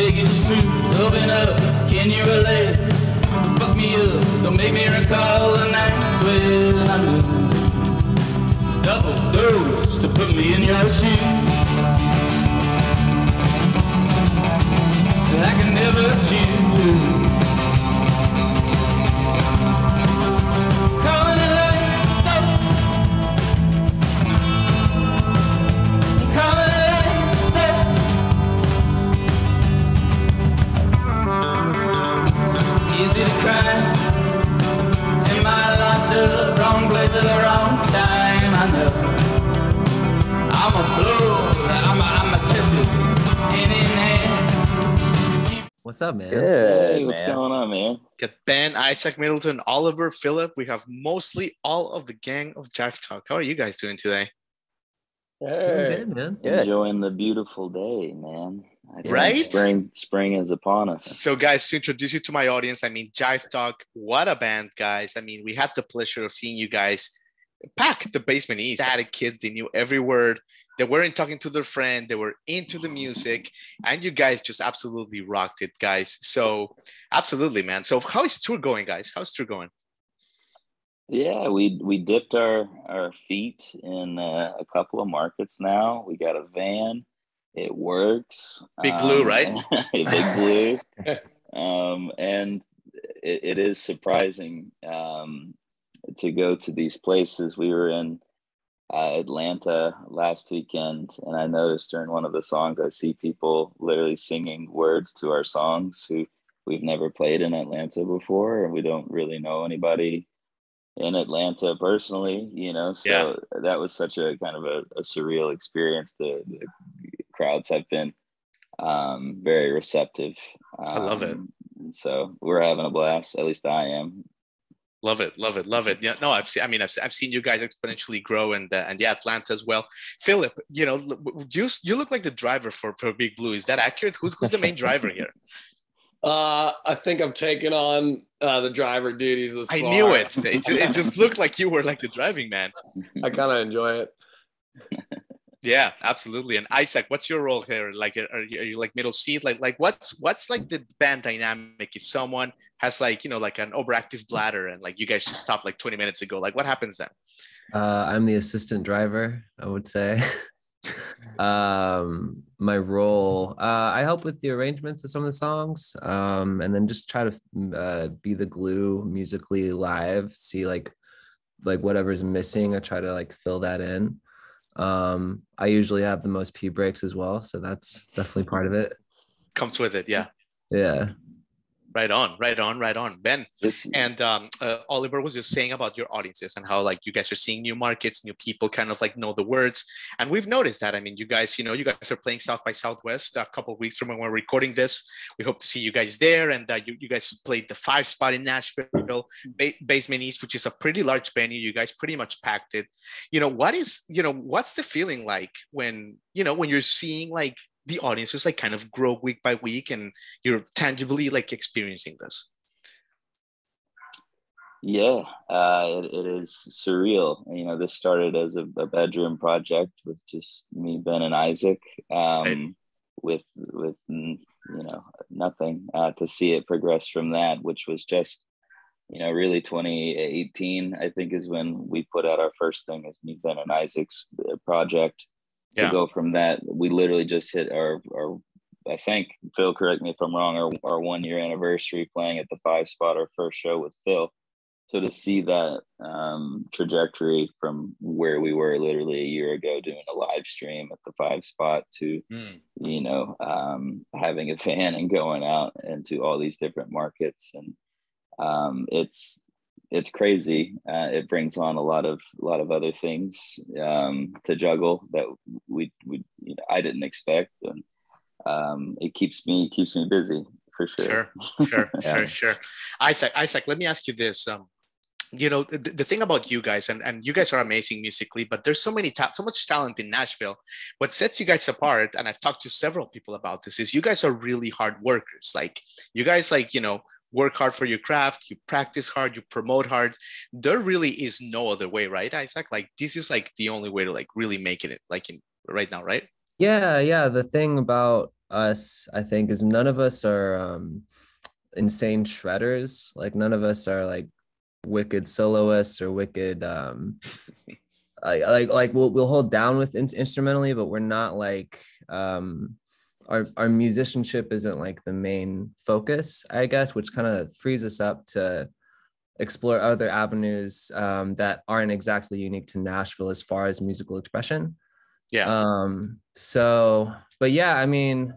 take it as true. Open up, can you relate? Don't fuck me up, don't make me recall the nights when I knew. Double dose to put me in your shoes. I can never choose. Calling it like so. Calling it like so. Easy to cry. Am I locked up? Wrong place at the wrong time? I know. I'm a blow. I'm a catch it. Hand in hand. What's up, man? Hey, what's going on, man? Got Ben, Isaac, Middleton, Oliver, Philip. We have mostly all of the gang of Jive Talk. How are you guys doing today? Hey, good, man. Enjoying the beautiful day, man. Right? Spring is upon us. So, guys, to introduce you to my audience, I mean, Jive Talk, what a band, guys. I mean, we had the pleasure of seeing you guys pack the Basement East. Static kids, they knew every word. They weren't talking to their friend. They were into the music. And you guys just absolutely rocked it, guys. So, absolutely, man. So, how is tour going, guys? How's tour going? Yeah, we dipped our feet in a couple of markets now. We got a van. It works. Big Blue, right? Big Blue. And it is surprising to go to these places. We were in Atlanta last weekend, and I noticed during one of the songs, I see people literally singing words to our songs who we've never played in Atlanta before, and we don't really know anybody in Atlanta personally, you know. So that was such a kind of a surreal experience. The crowds have been very receptive. I love it. And so we're having a blast. At least I am. Love it. Yeah, no, I've seen you guys exponentially grow, and yeah, Atlanta as well. Philip, you know, you look like the driver for Big Blue. Is that accurate? Who's the main driver here? I think I've taken on the driver duties this I far. knew it. It just looked like you were like the driving man. I kind of enjoy it. Yeah, absolutely. And Isaac, what's your role here? Like, are you like middle seat? Like what's like the band dynamic if someone has like, you know, like an overactive bladder and like you guys just stopped like 20 minutes ago? Like, what happens then? I'm the assistant driver, I would say. My role, I help with the arrangements of some of the songs, and then just try to be the glue musically live. See like whatever's missing, I try to like fill that in. I usually have the most pee breaks as well, so that's definitely part of it. Comes with it, yeah. Right on. Ben and Oliver was just saying about your audiences and how like you guys are seeing new markets, new people kind of like know the words. And we've noticed that. I mean, you guys are playing South by Southwest a couple of weeks from when we're recording this. We hope to see you guys there. And you guys played the 5 spot in Nashville, Basement East, which is a pretty large venue. You guys pretty much packed it. You know, what's the feeling like when you're seeing like the audience just like kind of grow week by week and you're tangibly like experiencing this? Yeah, it is surreal. You know, this started as a bedroom project with just me, Ben, and Isaac, with nothing, to see it progress from that, which was just, really 2018, I think, is when we put out our first thing as me, Ben, and Isaac's project. To go from that, we literally just hit our I think, Phil, correct me if I'm wrong, our 1 year anniversary playing at the 5 spot, our first show with Phil. So to see that trajectory from where we were literally a year ago doing a live stream at the 5 spot to, having a van and going out into all these different markets. And it's crazy. It brings on a lot of other things to juggle that I didn't expect. And it keeps me busy for sure. Sure. Isaac, let me ask you this. The thing about you guys, and you guys are amazing musically, but there's so much talent in Nashville. What sets you guys apart, and I've talked to several people about this, is you guys are really hard workers. Like you guys, work hard for your craft, you practice hard, you promote hard. There really is no other way, right, Isaac? Like this is like the only way to like really make it right now, right? Yeah. The thing about us, I think, is none of us are insane shredders. Like none of us are like wicked soloists or wicked like we'll hold down with instrumentally, but we're not like our musicianship isn't like the main focus, I guess, which kind of frees us up to explore other avenues that aren't exactly unique to Nashville as far as musical expression. Yeah. So, but yeah, I mean,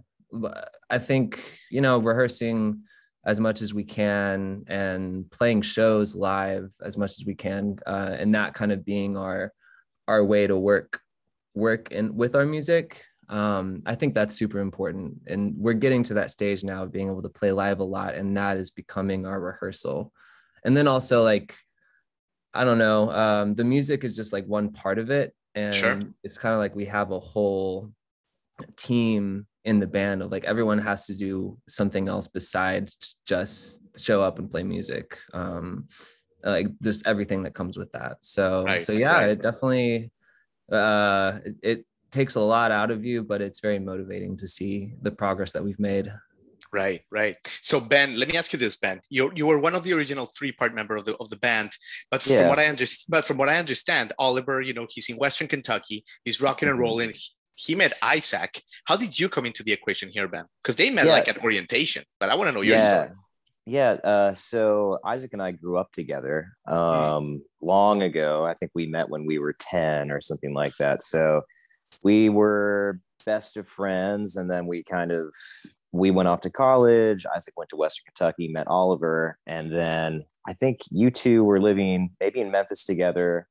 I think, you know, rehearsing as much as we can and playing shows live as much as we can, and that kind of being our way to work in with our music. I think that's super important, and we're getting to that stage now of being able to play live a lot, and that is becoming our rehearsal. And then also, like, I don't know, the music is just like one part of it, and sure, it's kind of like we have a whole team in the band of like everyone has to do something else besides just show up and play music. Like just everything that comes with that. So yeah, it definitely it takes a lot out of you, but it's very motivating to see the progress that we've made. Right. So Ben, let me ask you this, Ben. You were one of the original 3-part member of the band, but from what I understand, Oliver, you know, he's in Western Kentucky, he's rocking and rolling. He met Isaac. How did you come into the equation here, Ben? Because they met like at orientation, but I want to know your story. Yeah. So Isaac and I grew up together long ago. I think we met when we were 10 or something like that. So we were best of friends. And then we went off to college. Isaac went to Western Kentucky, met Oliver. And then I think you two were living maybe in Memphis together,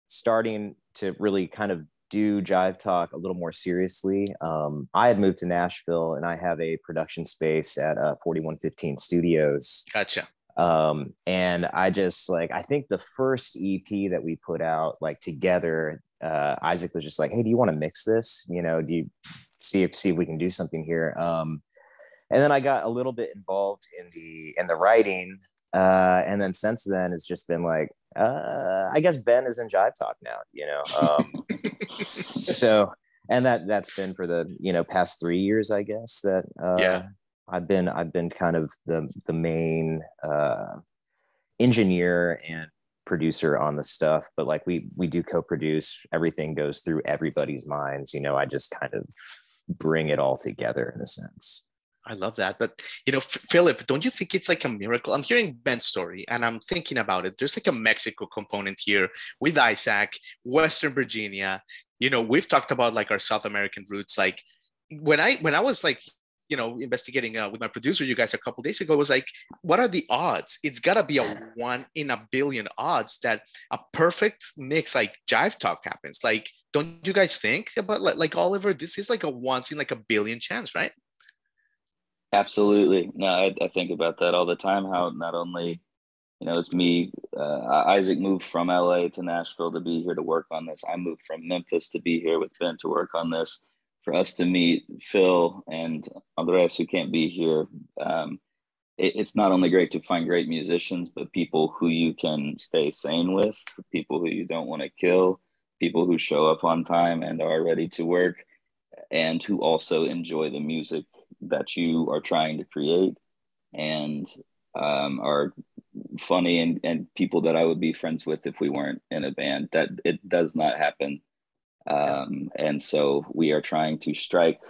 starting to really kind of do Jive Talk a little more seriously. I had moved to Nashville, and I have a production space at 4115 Studios. Gotcha. And I just I think the first EP that we put out like together, Isaac was just like, "Hey, do you want to mix this? You know, do you see if we can do something here?" And then I got a little bit involved in the writing. And then since then, it's just been like, I guess Ben is in Jive Talk now, you know. So, and that's been for the past 3 years, I guess. That I've been kind of the main engineer and producer on the stuff, but like we do co-produce. Everything goes through everybody's minds, you know. I just kind of bring it all together in a sense. I love that. But, you know, Philip, don't you think it's like a miracle? I'm hearing Ben's story and I'm thinking about it. There's like a Mexico component here with Isaac, Western Virginia. You know, we've talked about like our South American roots. Like when I was like, you know, investigating with my producer, you guys, a couple of days ago, was like, what are the odds? It's got to be a 1 in a billion odds that a perfect mix like Jive Talk happens. Like, don't you guys think about like Oliver, this is like a once in like a billion chance, right? Absolutely. No, I think about that all the time, how not only, you know, it's me, Isaac moved from LA to Nashville to be here to work on this. I moved from Memphis to be here with Ben to work on this. For us to meet Phil and Andres, who can't be here, it's not only great to find great musicians, but people who you can stay sane with, people who you don't want to kill, people who show up on time and are ready to work, and who also enjoy the music that you are trying to create, and are funny and people that I would be friends with if we weren't in a band. That it does not happen. And so we are trying to strike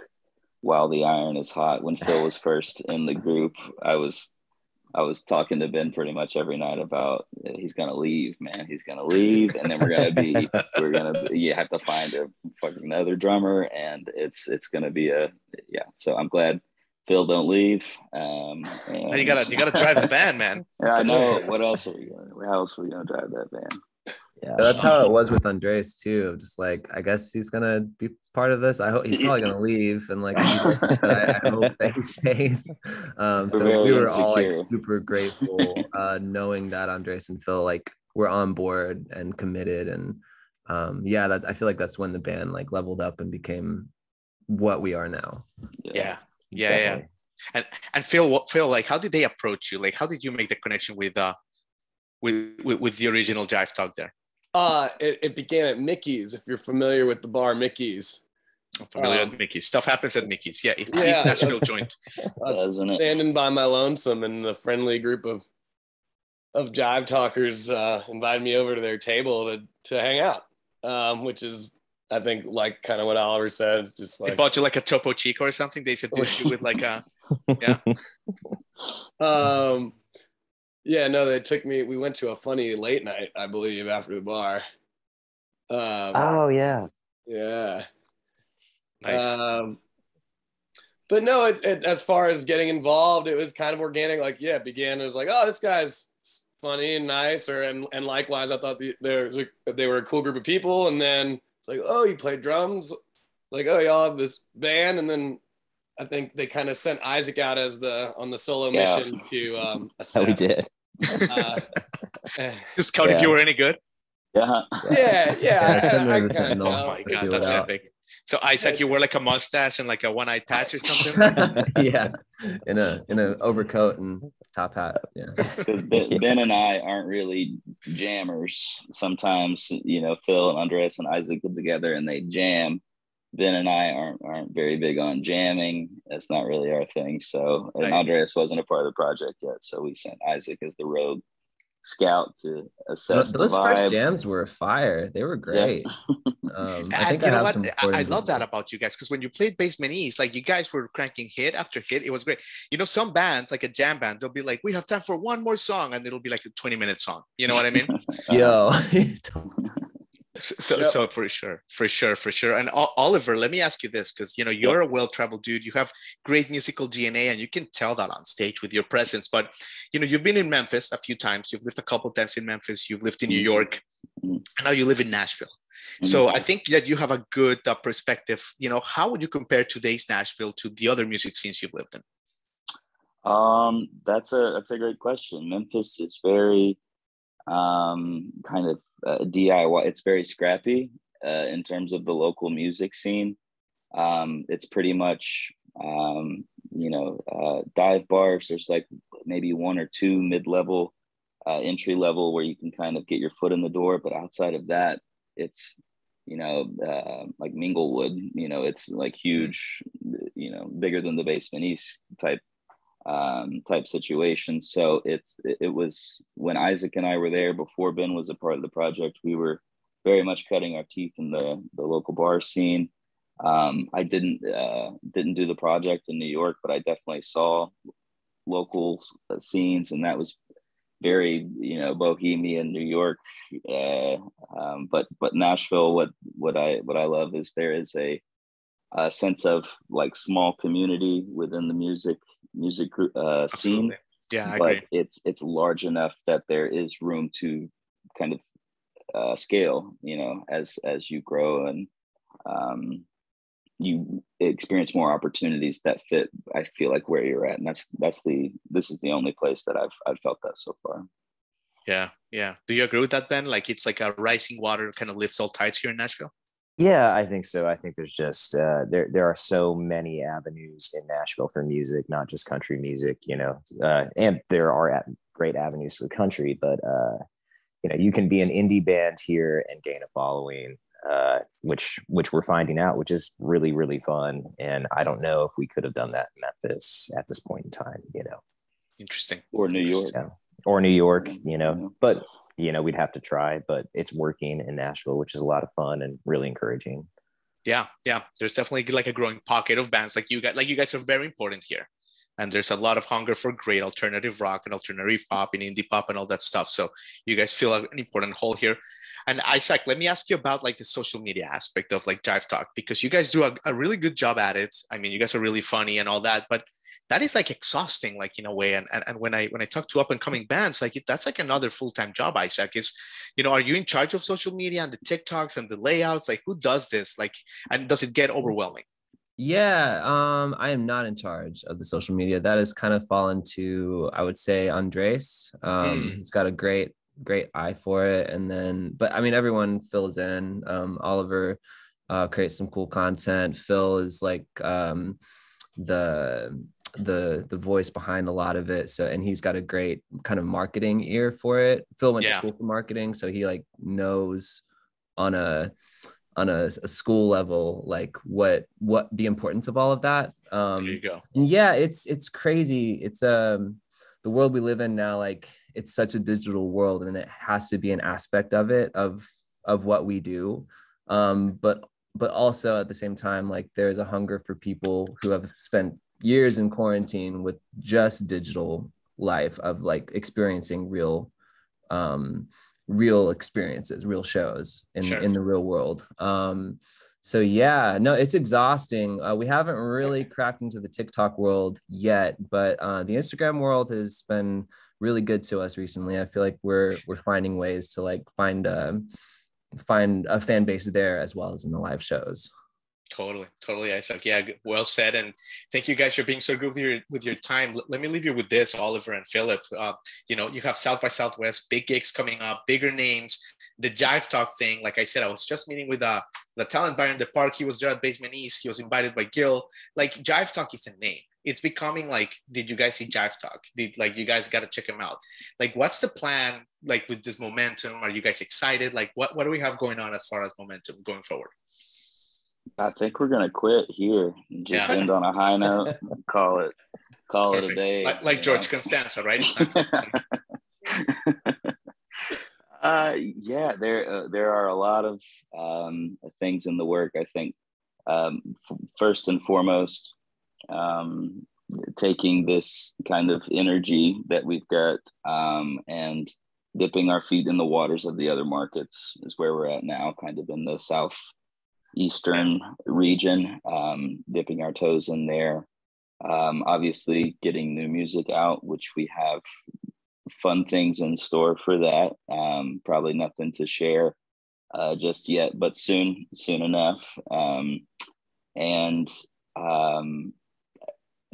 while the iron is hot. When Phil was first in the group, I was talking to Ben pretty much every night about he's gonna leave, man. He's gonna leave, and then you have to find a fucking another drummer, and it's gonna be So I'm glad Phil don't leave. And you gotta drive the band, man. Yeah, I know. How else are we gonna drive that band? Yeah, that's how it was with Andres too. Just like, I guess he's gonna be part of this. I hope he's probably gonna leave, and like, I hope that he stays. So we were all like super grateful, knowing that Andres and Phil like were on board and committed, and that I feel like that's when the band like leveled up and became what we are now. Yeah. And Phil, like, how did they approach you? Like, how did you make the connection with the original Jive Talk there? It began at Mickey's, if you're familiar with the bar Mickey's. I'm familiar with Mickey's. Stuff happens at Mickey's. Yeah, East Nashville joint. Doesn't it? Standing by my lonesome, and the friendly group of Jive Talkers invited me over to their table to hang out, which is, I think, like kind of what Oliver said. It's just like they bought you like a Topo Chico or something. They seduced you with like a yeah. No, they took me. We went to a funny late night, I believe, after the bar. Oh yeah. Yeah. Nice. But no, it as far as getting involved, it was kind of organic. Like, yeah, it began. It was like, oh, this guy's funny and nice, and likewise, I thought they were a cool group of people. And then it's like, oh, you play drums? Like, oh, y'all have this band. And then I think they kind of sent Isaac out on the solo mission to assess. Oh, we did. Just count if you were any good. Yeah. Oh my God, that's epic. So Isaac, you wear like a mustache and like a one-eyed patch or something? Yeah, in an overcoat and top hat. Yeah. Ben and I aren't really jammers. Sometimes, Phil and Andres and Isaac get together and they jam. Ben and I aren't very big on jamming. That's not really our thing. So, and right. Andres wasn't a part of the project yet, so we sent Isaac as the rogue scout to assess those the vibe. First jams were fire. They were great. Yeah. I think I love that about you guys, because when you played Basement East, like you guys were cranking hit after hit. It was great. Some bands, like a jam band, they'll be like, we have time for one more song, and it'll be like a 20-minute song. You know what I mean? Yo. So for sure. And Oliver, let me ask you this, because you're a well-traveled dude. You have great musical DNA, and you can tell that on stage with your presence. But you've been in Memphis a few times. You've lived a couple of times in Memphis. You've lived in New York, and now you live in Nashville. So I think that you have a good perspective. How would you compare today's Nashville to the other music scenes you've lived in? That's a great question. Memphis is very kind of DIY. It's very scrappy in terms of the local music scene. It's pretty much dive bars. There's like maybe one or two mid-level, entry level where you can kind of get your foot in the door. But outside of that, it's like Minglewood. It's like huge, bigger than the Basement East type situation. So it was when Isaac and I were there before Ben was a part of the project, we were very much cutting our teeth in the local bar scene. I didn't do the project in New York, but I definitely saw local scenes, and that was very bohemian New York. But Nashville, what I love is there is a sense of like small community within the music scene. Yeah, I but agree. It's large enough that there is room to kind of scale, as you grow and you experience more opportunities that fit, I feel like, where you're at. And this is the only place that I've felt that so far. Yeah. Do you agree with that, Ben? Like it's like a rising water kind of lifts all tides here in Nashville? Yeah, I think so. I think there's just there are so many avenues in Nashville for music, not just country music, and there are great avenues for country, but you can be an indie band here and gain a following, which we're finding out, which is really, really fun. And I don't know if we could have done that in Memphis at this point in time, Interesting. Or New York. Yeah. Or New York, but we'd have to try, but it's working in Nashville, which is a lot of fun and really encouraging. Yeah. There's definitely like a growing pocket of bands like you guys are very important here. And there's a lot of hunger for great alternative rock and alternative pop and indie pop and all that stuff. So you guys fill an important hole here. And Isaac, let me ask you about like the social media aspect of like Jive Talk, because you guys do a really good job at it. I mean, you guys are really funny and all that, but that is like exhausting, like in a way. And when I talk to up and coming bands, like that's like another full-time job. Isaac, is, are you in charge of social media and the TikToks and the layouts? Like who does this? Like, and does it get overwhelming? Yeah, I am not in charge of the social media. That has kind of fallen to, I would say, Andres. He's got a great eye for it. And then, but I mean, everyone fills in. Oliver creates some cool content. Phil is like the voice behind a lot of it. So, and he's got a great kind of marketing ear for it. Phil went to school for marketing, so he like knows on a a school level, like what the importance of all of that. There you go. Yeah, it's crazy. It's the world we live in now, like it's such a digital world, and it has to be an aspect of it, of what we do. But also at the same time, like there's a hunger for people who have spent years in quarantine with just digital life, of like experiencing real experiences, real shows in the real world. So yeah, no, it's exhausting. We haven't really cracked into the TikTok world yet, but the Instagram world has been really good to us recently. I feel like we're finding ways to like find a fan base there as well as in the live shows. Totally, Isaac. Yeah, well said. And thank you guys for being so good with your time. Let me leave you with this, Oliver and Philip. You know, you have South by Southwest, big gigs coming up, bigger names. The Jive Talk thing, like I said, I was just meeting with the talent buyer in the park. He was there at Basement East. He was invited by Gil. Like Jive Talk is a name. It's becoming like, did you guys see Jive Talk? You guys got to check him out. Like, what's the plan? Like with this momentum, are you guys excited? Like, what do we have going on as far as momentum going forward? I think we're gonna quit here and just end on a high note. Call it a day. Like George Constanza, right? Yeah, there are a lot of things in the work. I think first and foremost, taking this kind of energy that we've got and dipping our feet in the waters of the other markets is where we're at now, kind of in the southeastern region, dipping our toes in there. Obviously getting new music out, which we have fun things in store for that. Probably nothing to share just yet, but soon enough. And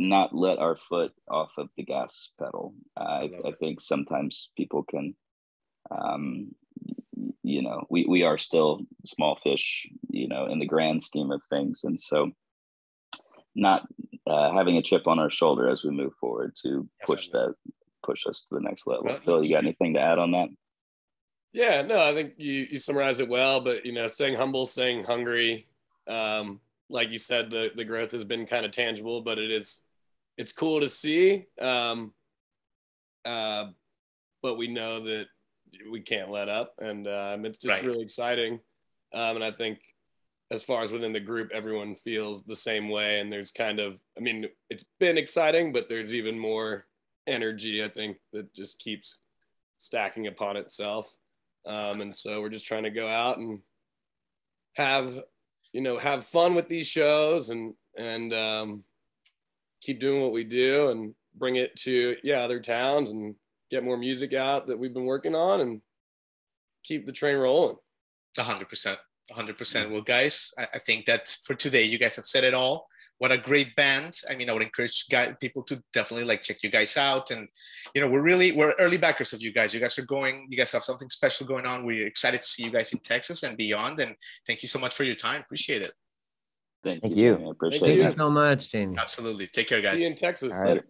not let our foot off of the gas pedal. I think sometimes people can, you know, we are still small fish, you know, in the grand scheme of things. And so not having a chip on our shoulder as we move forward to push us to the next level. Well, Phil, you got anything to add on that? Yeah, no, I think you summarized it well, but, you know, staying humble, staying hungry. Like you said, the growth has been kind of tangible, but it's cool to see. But we know that we can't let up, and it's just really exciting. And I think as far as within the group, everyone feels the same way. And there's kind of, I mean, it's been exciting, but there's even more energy, I think, that just keeps stacking upon itself. And so we're just trying to go out and have fun with these shows and keep doing what we do and bring it to other towns and get more music out that we've been working on and keep the train rolling. 100%. Well, guys, I think that for today, you guys have said it all. What a great band. I mean, I would encourage people to definitely like check you guys out. And, you know, we're early backers of you guys. You guys have something special going on. We're excited to see you guys in Texas and beyond. And thank you so much for your time. Appreciate it. Thank you. Appreciate it. Thank you so much, Jamie. Absolutely. Take care, guys. See you in Texas. All right.